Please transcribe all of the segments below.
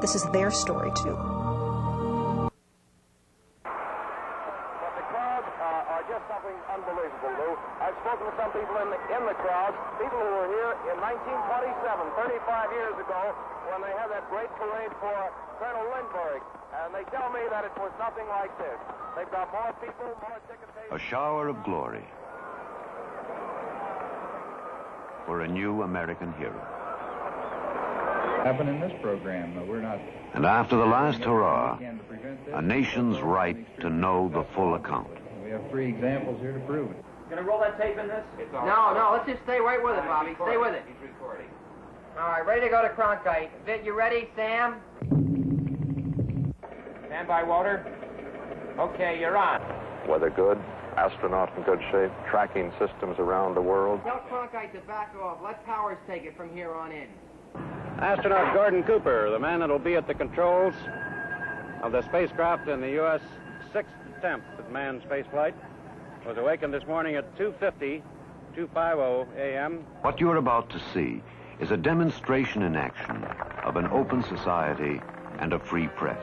This is their story, too. But the crowds are just something unbelievable, Lou. I've spoken to some people in the crowd, people who were here in 1927, 35 years ago, when they had that great parade for Colonel Lindbergh, and they tell me that it was nothing like this. They've got more people, more ticket takers. A shower of glory for a new American hero. Happen in this program, we're not. And after the last hurrah, a nation's right to know the full account. We have 3 examples here to prove it. Gonna roll that tape in this? No, let's just stay right with it, Bobby. Stay with it. He's recording. All right, ready to go to Cronkite. Vic, you ready, Sam? Stand by, Walter. Okay, you're on. Weather good, astronaut in good shape, tracking systems around the world. Tell Cronkite to back off. Let Powers take it from here on in. Astronaut Gordon Cooper, the man that will be at the controls of the spacecraft in the U.S. 6th attempt at manned spaceflight, was awakened this morning at 2:50 a.m. What you're about to see is a demonstration in action of an open society and a free press.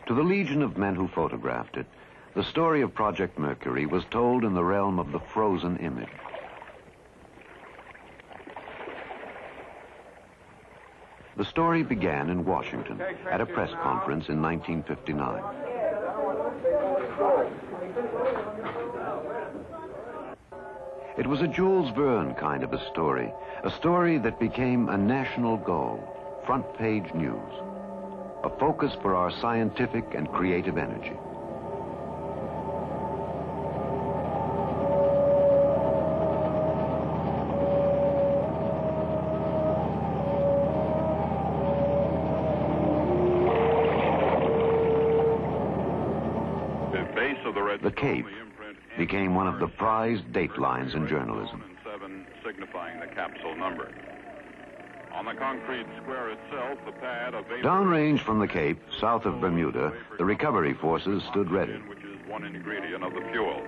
To the legion of men who photographed it, the story of Project Mercury was told in the realm of the frozen image. The story began in Washington at a press conference in 1959. It was a Jules Verne kind of a story that became a national goal, front-page news, a focus for our scientific and creative energy. The Cape became one of the prized datelines in journalism. Signifying the capsule number. On the concrete square itself, the pad of downrange from the Cape, south of Bermuda, the recovery forces stood ready. Which is one ingredient of the fuel.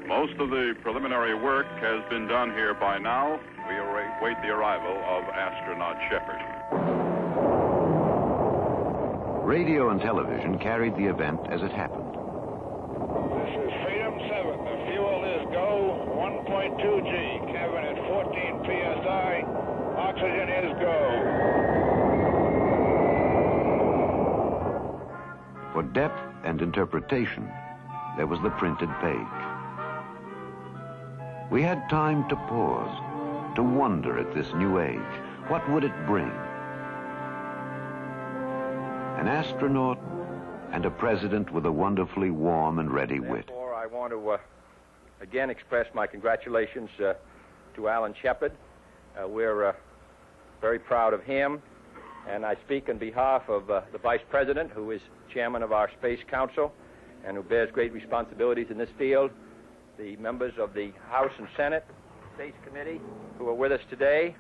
Most of the preliminary work has been done here by now. We await the arrival of astronaut Shepard. Radio and television carried the event as it happened. This is Freedom 7. The fuel is go. 1.2 G. Cabin at 14 psi. Oxygen is go. For depth and interpretation, there was the printed page. We had time to pause, to wonder at this new age. What would it bring? An astronaut and a president with a wonderfully warm and ready wit. Therefore, I want to again express my congratulations to Alan Shepard. We're very proud of him, and I speak on behalf of the Vice President, who is chairman of our Space Council and who bears great responsibilities in this field, the members of the House and Senate Space Committee who are with us today,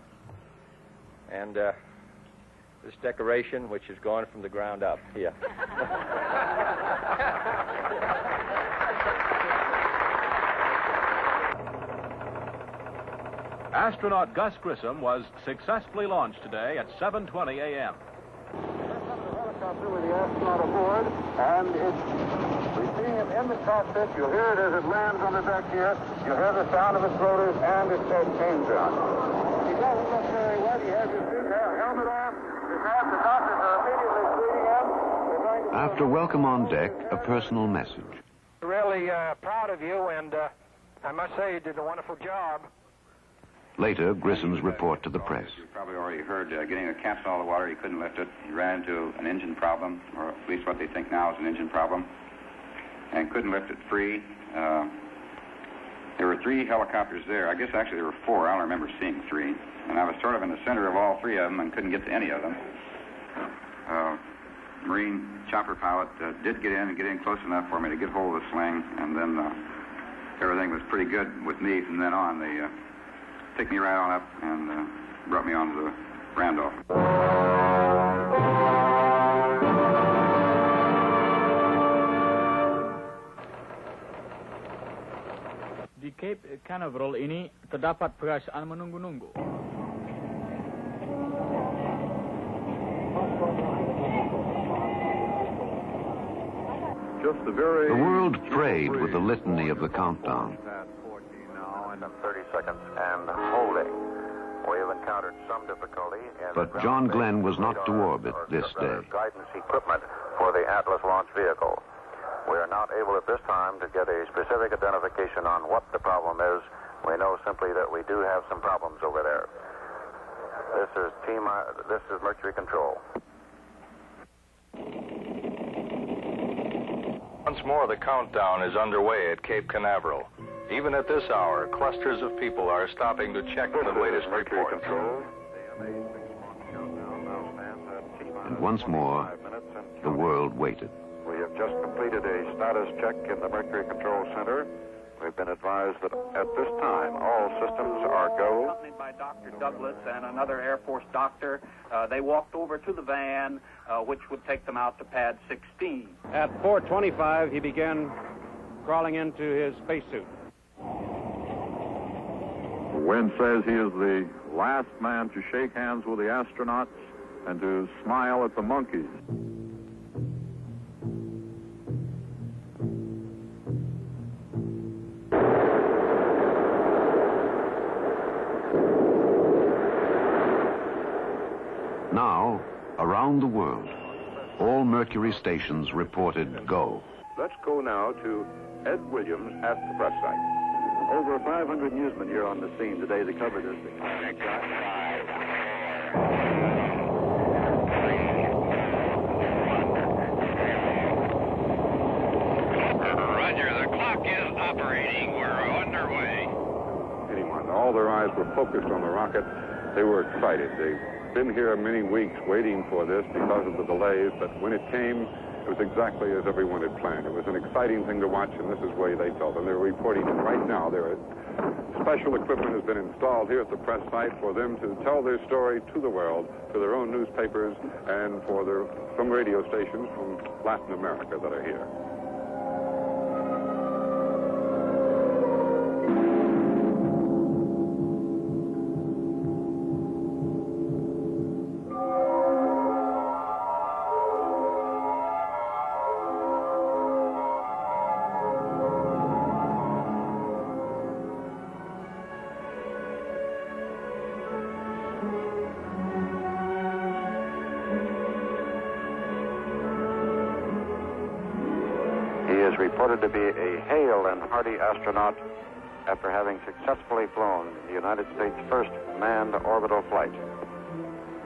and this decoration, which is going from the ground up here. Astronaut Gus Grissom was successfully launched today at 7:20 a.m. Helicopter with the astronaut aboard, and we're seeing him in the cockpit. You'll hear it as it lands on the deck here. You'll hear the sound of its rotors and its change on. He doesn't look very wet. He has his Helmet on. The doctors are immediately treating him. After welcome on deck, a personal message. Really proud of you, and I must say you did a wonderful job. Later, Grissom's report to the press. You probably already heard, getting the capstan out of the water, he couldn't lift it. He ran into an engine problem, or at least what they think now is an engine problem, and couldn't lift it free. There were 3 helicopters there. I guess actually there were 4. I don't remember seeing 3. And I was sort of in the center of all 3 of them and couldn't get to any of them. Marine chopper pilot did get in close enough for me to get hold of the sling, and then everything was pretty good with me from then on. They picked me right on up and brought me onto the Randolph. Di Cape Canaveral ini terdapat perasaan menunggu-nunggu. The world prayed with the litany of the countdown. 30 seconds and holding. We have encountered some difficulty in But John Glenn was not to orbit this day. Guidance equipment for the Atlas launch vehicle. We are not able at this time to get a specific identification on what the problem is. We know simply that we do have some problems over there. This is Mercury Control. Once more, the countdown is underway at Cape Canaveral. Even at this hour, clusters of people are stopping to check the latest reports. And once more, the world waited. We have just completed a status check in the Mercury Control Center. We've been advised that at this time, all systems are go. Accompanied by Dr. Douglas and another Air Force doctor, they walked over to the van, which would take them out to pad 16. At 4:25, he began crawling into his spacesuit. Wynn says he is the last man to shake hands with the astronauts and to smile at the monkeys. Now, around the world, all Mercury stations reported go. Let's go now to Ed Williams at the press site. Over 500 newsmen here on the scene today to cover this. Roger, the clock is operating. We're underway. Anyone, all their eyes were focused on the rocket. They were excited. They've been here many weeks waiting for this because of the delays, but when it came, it was exactly as everyone had planned. It was an exciting thing to watch, and this is the way they felt. And they're reporting it right now. Special equipment has been installed here at the press site for them to tell their story to the world, to their own newspapers, and for some radio stations from Latin America that are here. Reported to be a hale and hearty astronaut after having successfully flown the United States' first manned orbital flight.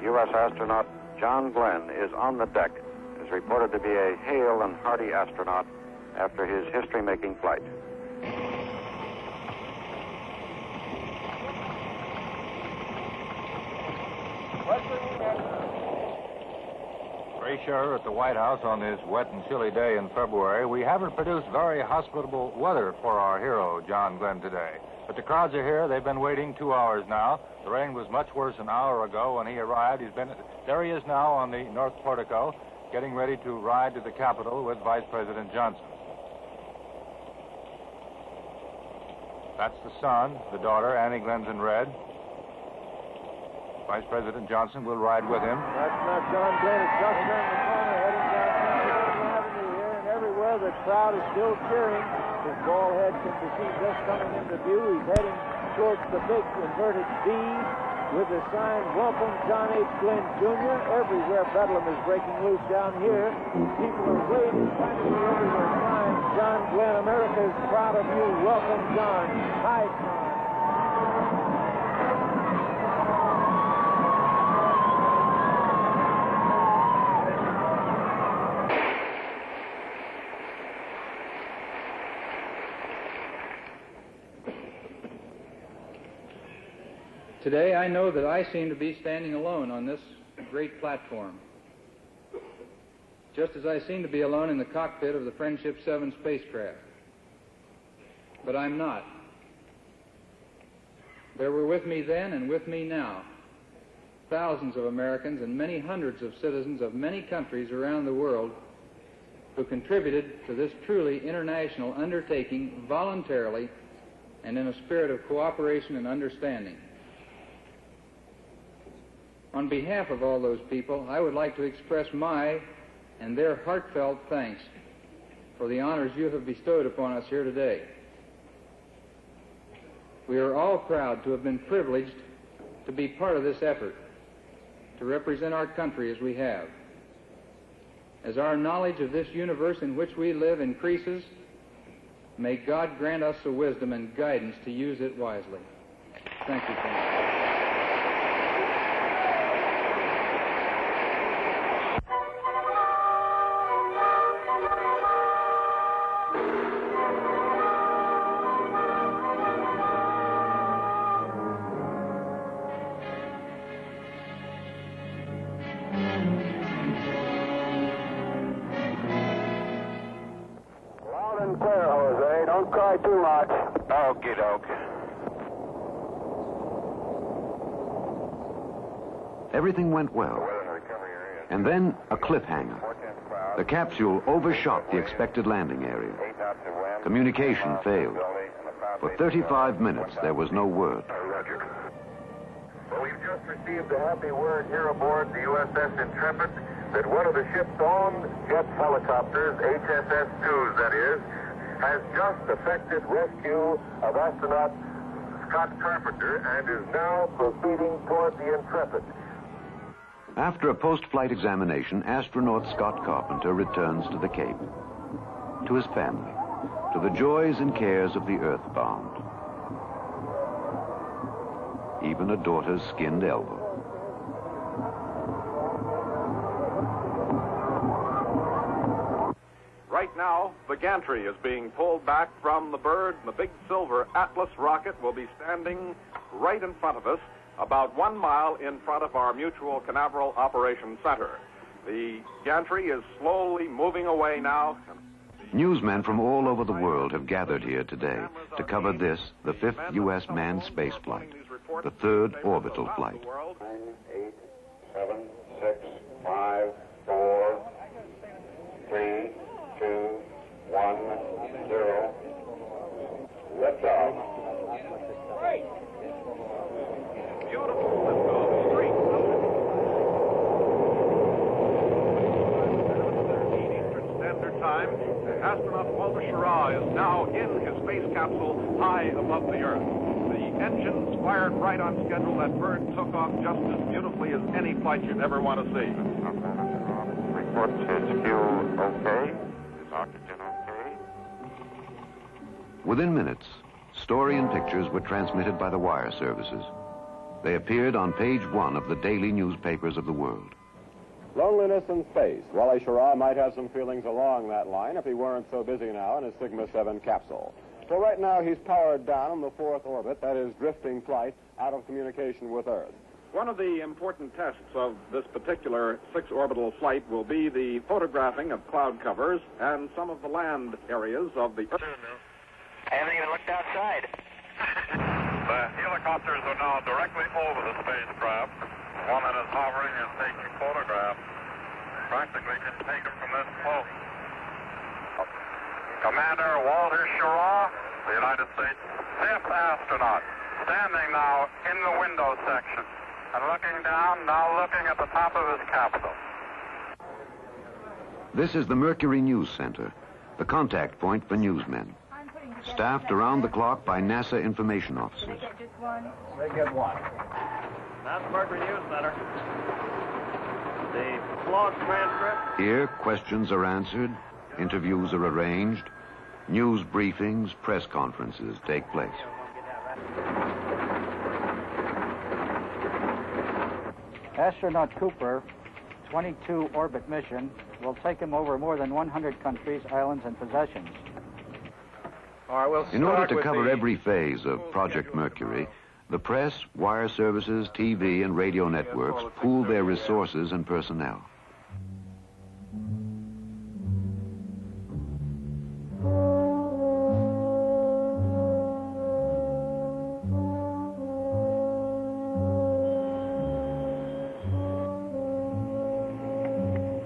U.S. astronaut John Glenn is on the deck, is reported to be a hale and hearty astronaut after his history-making flight. Sure, at the White House on this wet and chilly day in February, we haven't produced very hospitable weather for our hero, John Glenn, today. But the crowds are here. They've been waiting 2 hours now. The rain was much worse an hour ago when he arrived. There he is now on the North Portico, getting ready to ride to the Capitol with Vice President Johnson. That's the son, the daughter, Annie Glenn's in red. Vice President Johnson will ride with him. That's not John Glenn. It's just around the corner, heading down Madison Avenue here, and everywhere the crowd is still cheering. His bald head can be seen just coming into view. He's heading towards the big inverted V, with the sign, "Welcome John H. Glenn Jr." Everywhere bedlam is breaking loose down here. People are waiting, trying to see everywhere signs. "John Glenn, America is proud of you. Welcome, John." Hi, John. Today, I know that I seem to be standing alone on this great platform, just as I seem to be alone in the cockpit of the Friendship 7 spacecraft. But I'm not. There were with me then and with me now thousands of Americans and many hundreds of citizens of many countries around the world who contributed to this truly international undertaking voluntarily and in a spirit of cooperation and understanding. On behalf of all those people, I would like to express my and their heartfelt thanks for the honors you have bestowed upon us here today. We are all proud to have been privileged to be part of this effort, to represent our country as we have. As our knowledge of this universe in which we live increases, may God grant us the wisdom and guidance to use it wisely. Thank you, friends. Too much. Okie doke. Everything went well. And then a cliffhanger. The capsule overshot the expected landing area. Communication failed. For 35 minutes, there was no word. Well, we've just received a happy word here aboard the USS Intrepid that one of the ship's own jet helicopters, HSS-2s that is, has just effected rescue of astronaut Scott Carpenter and is now proceeding toward the Intrepid. After a post-flight examination, astronaut Scott Carpenter returns to the Cape, to his family, to the joys and cares of the earthbound. Even a daughter's skinned elbow. Right now, the gantry is being pulled back from the bird, and the big silver Atlas rocket will be standing right in front of us, about 1 mile in front of our Mutual Canaveral Operations Center. The gantry is slowly moving away now. Newsmen from all over the world have gathered here today to cover this, the 5th U.S. manned space flight, the 3rd orbital flight. 9, 8, 7, 6, 5, 4, 3, 2, 1, 0. Liftoff. Beautiful liftoff. Straight Eastern Standard Time. Astronaut Walter Schirra is now in his space capsule high above the Earth. The engines fired right on schedule. That bird took off just as beautifully as any flight you'd ever want to see. Report is fuel okay? Is oxygen okay? Within minutes, story and pictures were transmitted by the wire services. They appeared on page 1 of the daily newspapers of the world. Loneliness in space. Wally Schirra might have some feelings along that line if he weren't so busy now in his Sigma 7 capsule. So right now he's powered down on the 4th orbit, that is drifting flight, out of communication with Earth. One of the important tests of this particular 6-orbital flight will be the photographing of cloud covers and some of the land areas of the Earth. I haven't even looked outside. The helicopters are now directly over the spacecraft. One that is hovering is taking photographs. Practically can take them from this close. Commander Walter Schirra, the United States 5th astronaut, standing now in the window section and looking down, now looking at the top of his capsule. This is the Mercury News Center, the contact point for newsmen, staffed around the clock by NASA information officers. They get one. That's Mercury News Center. The log transcript. Here, questions are answered, interviews are arranged, news briefings, press conferences take place. Astronaut Cooper, 22 orbit mission, will take him over more than 100 countries, islands, and possessions. All right, we'll In order start to with cover the- every phase of Project Mercury, the press, wire services, TV, and radio networks pool their resources and personnel.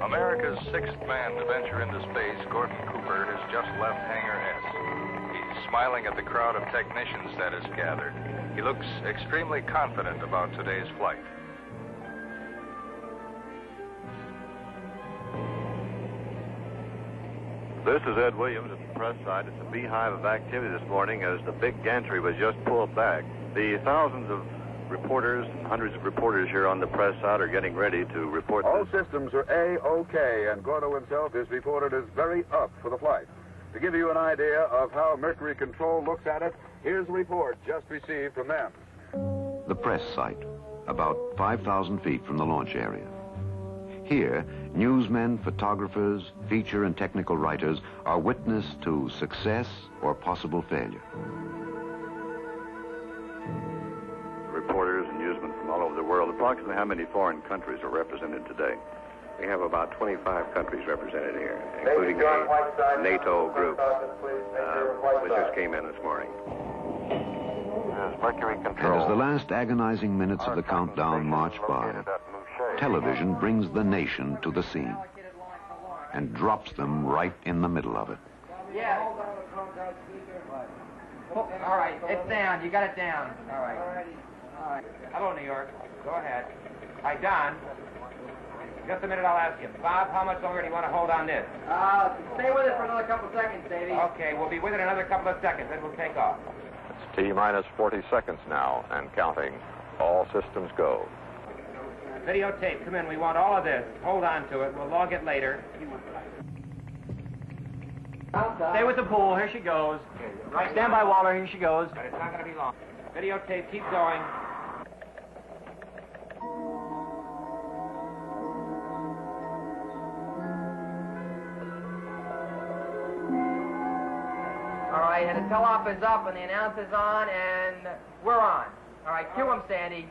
America's sixth man to venture into space, Gordon Cooper, has just left Hangar S. He's smiling at the crowd of technicians that has gathered. He looks extremely confident about today's flight. This is Ed Williams at the press side. It's a beehive of activity this morning as the big gantry was just pulled back. The thousands of reporters, hundreds of reporters here on the press side are getting ready to report. All systems are A-OK, and Gordo himself is reported as very up for the flight. To give you an idea of how Mercury Control looks at it, here's a report just received from them. The press site, about 5,000 feet from the launch area. Here, newsmen, photographers, feature and technical writers are witness to success or possible failure. Reporters and newsmen from all over the world. Approximately how many foreign countries are represented today? We have about 25 countries represented here, including a NATO group, which just came in this morning. Mercury And Control. as the last agonizing minutes of the countdown march by, television brings the nation to the scene and drops them right in the middle of it. Yeah. Oh, all right, it's down. You got it down. All right. All right. Hello, New York. Go ahead. Hi, Don. Just a minute, I'll ask you. Bob, how much longer do you want to hold on this? Stay with it for another couple of seconds, Davey. Okay, we'll be with it another couple of seconds, then we'll take off. It's T-minus 40 seconds now and counting. All systems go. Videotape, come in. We want all of this. Hold on to it. We'll log it later. Stay with the pool. Here she goes. Right, stand by, Waller. Here she goes. But it's not going to be long. Videotape, keep going. All right, and the tell-off is up, and the announcer's on, and we're on. All right, cue him, Sandy.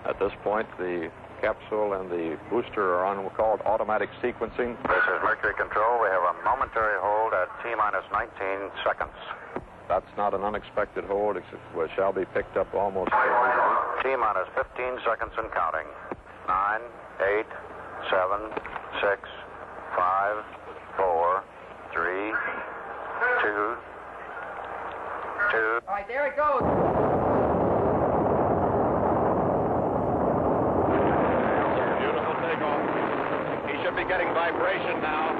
At this point, the capsule and the booster are on what's called automatic sequencing. This is Mercury Control. We have a momentary hold at T-minus 19 seconds. That's not an unexpected hold. It shall be picked up almost. T-minus 15 seconds and counting. 9, 8, 7, 6, 5, 4, 3, 2, 2. All right, there it goes. Beautiful takeoff. He should be getting vibration now.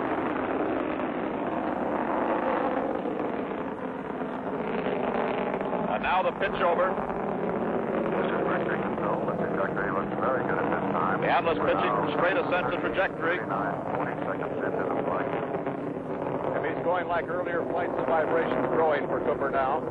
And now the pitch over. This is Mercury Control. The trajectory looks very good at this time. The Atlas pitching from straight ascent to trajectory. 40 seconds into the flight. If he's going like earlier flights, the vibration's growing for Cooper now.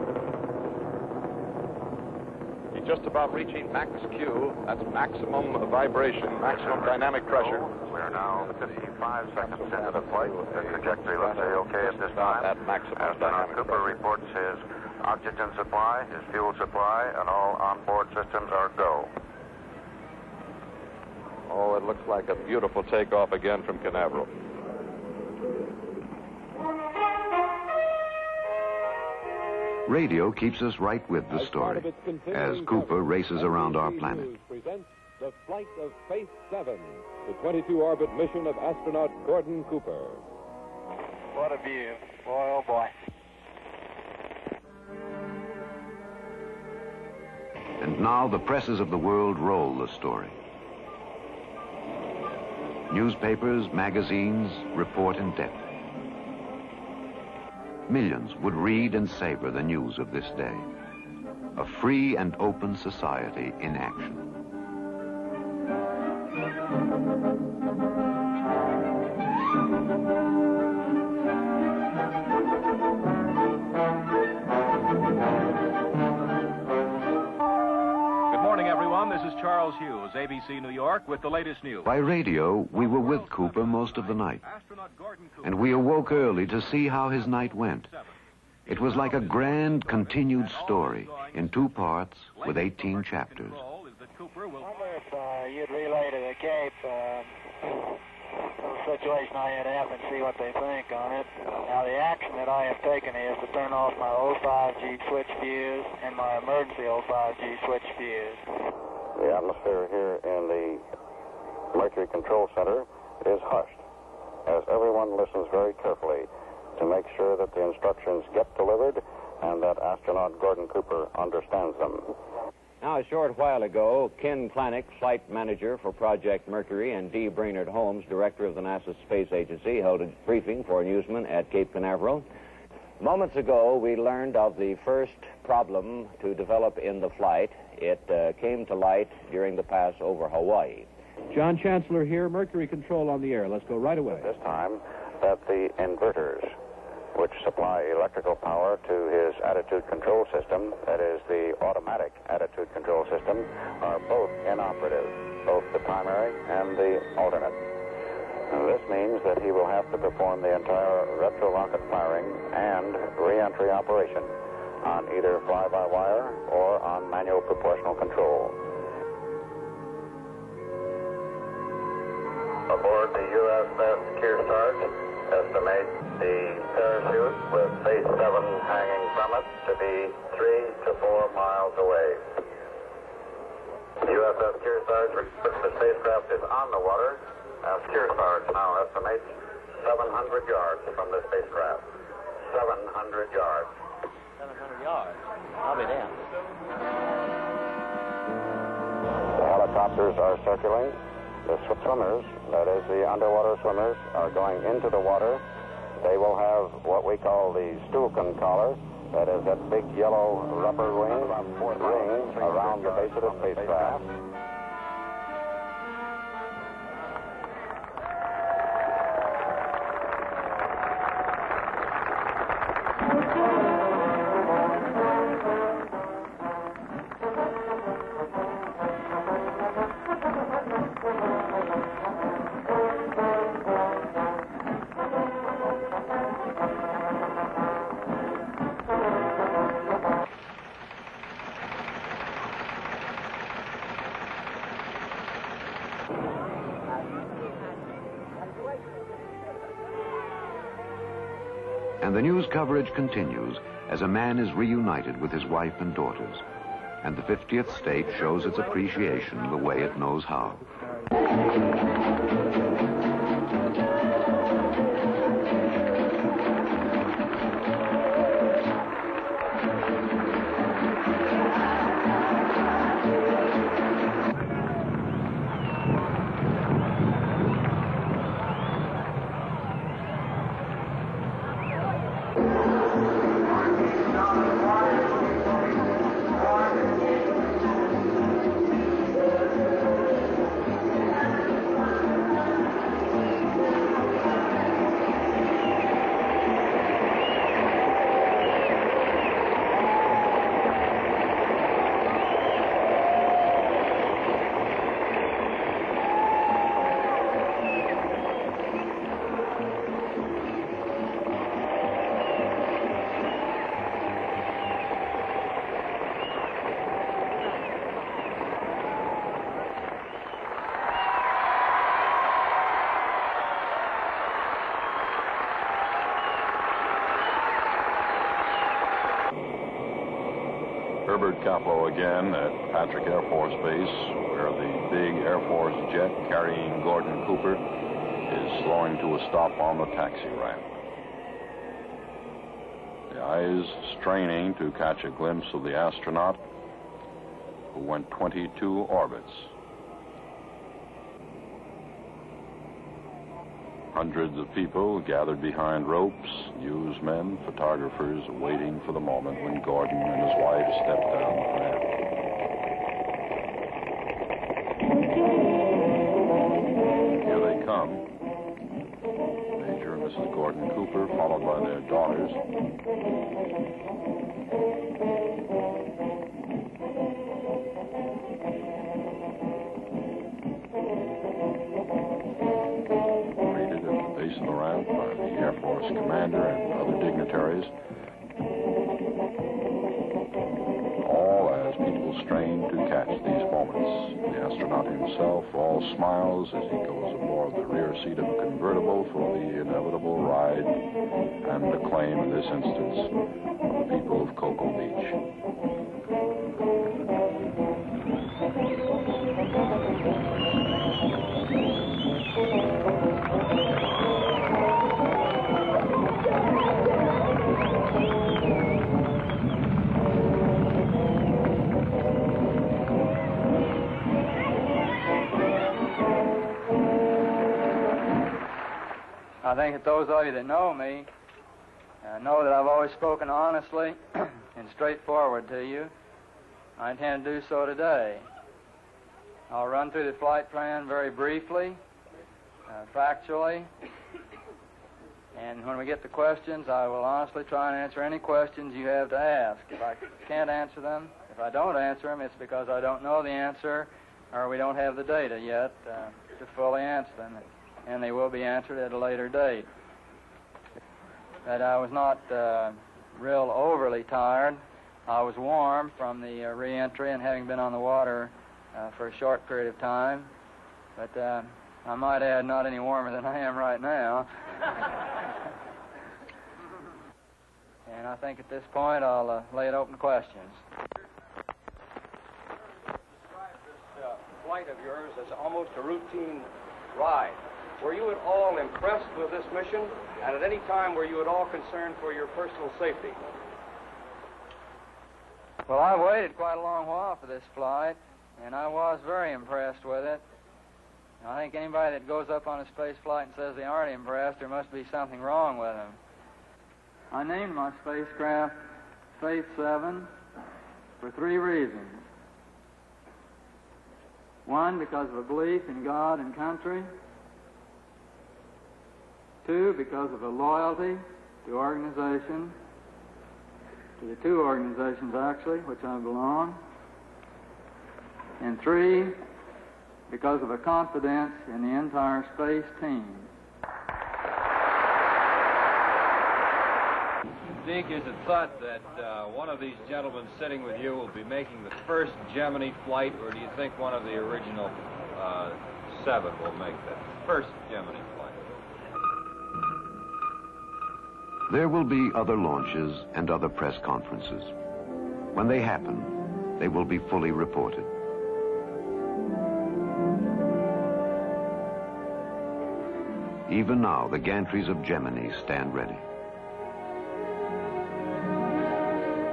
He's just about reaching max Q. That's maximum vibration, maximum dynamic pressure. We are now 55 seconds into the flight. The trajectory looks okay at this time. At maximum Astronaut dynamic Cooper pressure. reports his oxygen supply, his fuel supply, and all onboard systems are go. Oh, it looks like a beautiful takeoff again from Canaveral. Radio keeps us right with the story as Cooper races around our planet. Presents the flight of Space 7, the 22-orbit mission of astronaut Gordon Cooper. What a view. Boy, oh boy. And now the presses of the world roll the story. Newspapers, magazines report in depth. Millions would read and savor the news of this day. a free and open society in action. This is Charles Hughes, ABC New York, with the latest news. By radio, we were with Cooper most of the night, and we awoke early to see how his night went. It was like a grand continued story in 2 parts with 18 chapters. I wonder if you'd relay to the Cape the situation I had happen, see what they think on it. Now, the action that I have taken is to turn off my 05G switch fuse and my emergency 05G switch fuse. The atmosphere here in the Mercury Control Center is hushed, as everyone listens very carefully to make sure that the instructions get delivered and that astronaut Gordon Cooper understands them. Now, a short while ago, Ken Planick, flight manager for Project Mercury, and D. Brainerd Holmes, director of the NASA Space Agency, held a briefing for newsmen at Cape Canaveral. Moments ago, we learned of the first problem to develop in the flight. It came to light during the pass over Hawaii. John Chancellor here, Mercury Control on the air. Let's go right away. This time, that the inverters, which supply electrical power to his attitude control system, that is the automatic attitude control system, are both inoperative, both the primary and the alternate. And this means that he will have to perform the entire retro-rocket firing and re-entry operation on either fly-by-wire or on manual proportional control. Aboard the USS Kearsarge, estimate the parachute with Phase 7 hanging from it to be 3 to 4 miles away. USS Kearsarge reports the spacecraft is on the water, as Kearsarge now estimates 700 yards from the spacecraft. 700 yards. 700 yards. I'll be damned. The helicopters are circling. The swimmers, that is the underwater swimmers, are going into the water. They will have what we call the Stuhlken collar, that is that big yellow rubber ring around the base of the spacecraft. And the news coverage continues as a man is reunited with his wife and daughters. And the 50th state shows its appreciation the way it knows how. Herbert Kaplow again at Patrick Air Force Base, where the big Air Force jet carrying Gordon Cooper is slowing to a stop on the taxi ramp. The eyes straining to catch a glimpse of the astronaut who went 22 orbits. Hundreds of people gathered behind ropes, newsmen, photographers, waiting for the moment when Gordon and his wife stepped down the ramp. Here they come. Major and Mrs. Gordon Cooper, followed by their daughters. Of the ramp by the Air Force commander and other dignitaries, all as people strain to catch these moments. The astronaut himself all smiles as he goes aboard the rear seat of a convertible for the inevitable ride and acclaim, in this instance, of the people of Cocoa Beach. I think that those of you that know me know that I've always spoken honestly and straightforward to you. I intend to do so today. I'll run through the flight plan very briefly, factually, and when we get to questions, I will honestly try and answer any questions you have to ask. If I can't answer them, if I don't answer them, it's because I don't know the answer or we don't have the data yet to fully answer them. And they will be answered at a later date. That I was not real overly tired. I was warm from the re-entry and having been on the water for a short period of time. But I might add, not any warmer than I am right now. And I think at this point I'll lay it open to questions. Describe this flight of yours as almost a routine ride. Were you at all impressed with this mission? And at any time, were you at all concerned for your personal safety? Well, I waited quite a long while for this flight, and I was very impressed with it. I think anybody that goes up on a space flight and says they aren't impressed, there must be something wrong with them. I named my spacecraft Faith 7 for 3 reasons. 1, because of a belief in God and country. 2, because of a loyalty to organization, to the 2 organizations actually, which I belong. And 3, because of a confidence in the entire space team. Deke, is it thought that one of these gentlemen sitting with you will be making the first Gemini flight, or do you think one of the original 7 will make the first Gemini flight? There will be other launches and other press conferences. When they happen, they will be fully reported. Even now, the gantries of Gemini stand ready.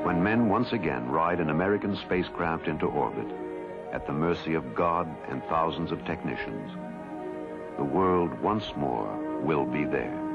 When men once again ride an American spacecraft into orbit, at the mercy of God and thousands of technicians, the world once more will be there.